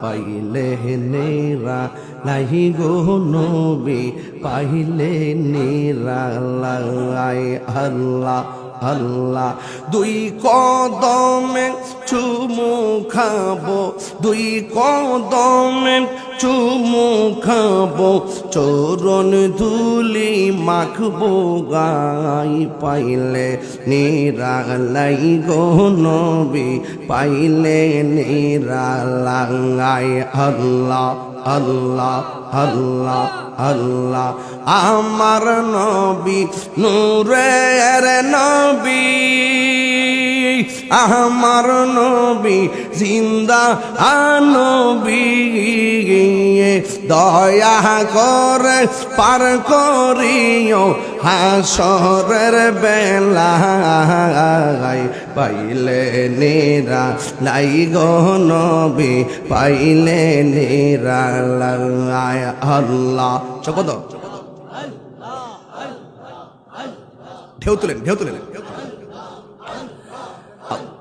পাইলে নেরা নাহি গো নবী পাইলে নেরা লাই আল্লাহ আল্লাহ দুই কদমে চুমু খাবো দুই কদমে চুমু খাবো চরণ ধুলি মাখবো গাই পাইলে নিরালাই গো নবী পাইলে নিরালাই আল্লাহ আল্লাহ আল্লাহ আল্লাহ আমার নবী নূরের নবী আমার নবী জিন্দা নবী দয়া করে পার করিও হাসরের বেলায় পাইলে নেরা লাই গো নবী পাইলে নেরা লাই আল্লাহ চকদ ঢেউ তুলেন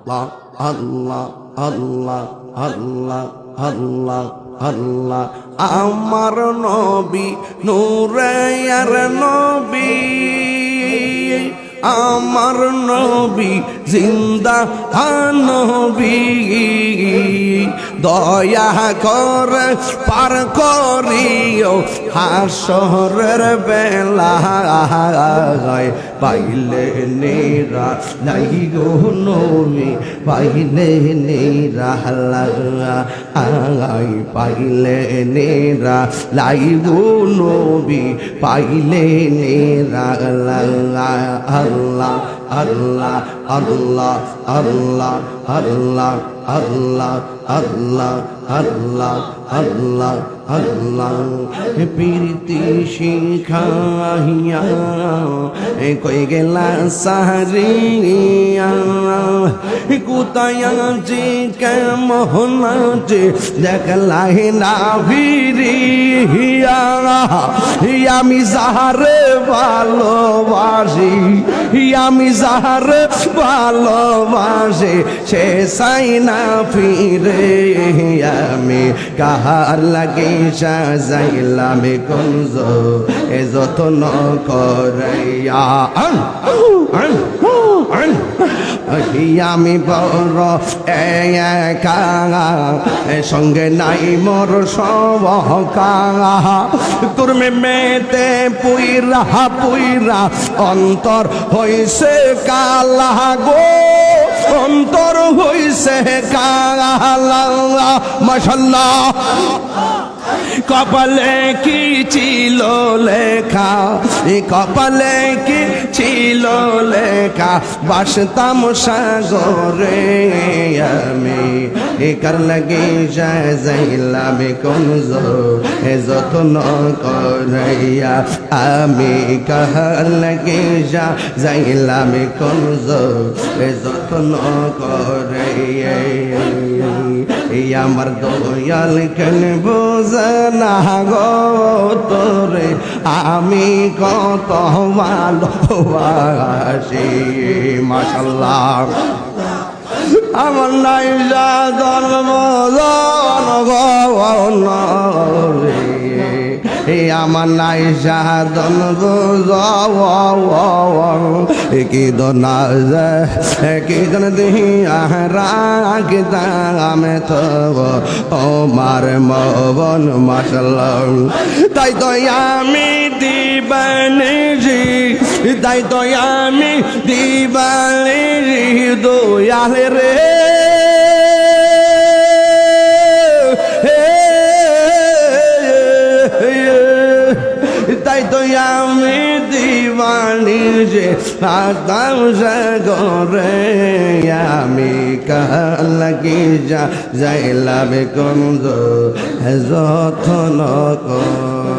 আল্লাহ আল্লাহ আল্লাহ আল্লাহ আল্লাহ আল্লাহ আমার নবী নূরের নবী আমার নবী জিন্দা নবী দয়া করে পার করিও হাসরের বেলায় পাইলে নেরা লাই গো নবী পাইলে নেরা লাই পাইলে নেরা লাই গো নবী পাইলে নেরা আল্লাহ আল্লাহ আল্লাহ আল্লাহ আল্লাহ আল্লাহ আল্লাহ আল্লাহ আল্লাহ আল্লাহ প্রীতি শিখাইয়া কই গেলা সাহারিয়া কোথায় যে কেমন যে দেখলাই না ভিড়িয়া আমি যাহারে ভালোবাসি আমি যাহারে ভালোবাসি সে চাই না ফিরে আমি কাহার লাগে সাজাইলাম কুঞ্জ এ যত্ন করাইয়া আমি বড় একা সঙ্গে নাই মোর সবকা তোর মেতে পুইরা পুইরা অন্তর হইছে কালা গো অন্তর হইছে কালা মাশাআল্লাহ কপালে কি ছিল লেখা কপালে কি ছিল লেখা বাসতাম সাগরে আমি একার লাগে যাইলাম কুঞ্জ এ যত্ন করাইয়া আমি কাহার লাগে যাইলাম কুঞ্জ এ যত্ন করাইয়া আমার দয়াল কেন বোঝে না গো তোরে আমি কত ভালোবাসি মাশাআল্লাহ আমার নাই জন্ম রে আমার নাই সাধন কি দনা কি দন দিয়া রাখতাম তব আমার মন মাশাআল্লাহ তাই তো আমি দিবানিজি তাই তো আমি দিবানিজি দয়াল রে তাই তো আমি দিবানি যে আতাম সাগরে আমি কাহার লাগি যাইলাম কুঞ্জ যত্ন কর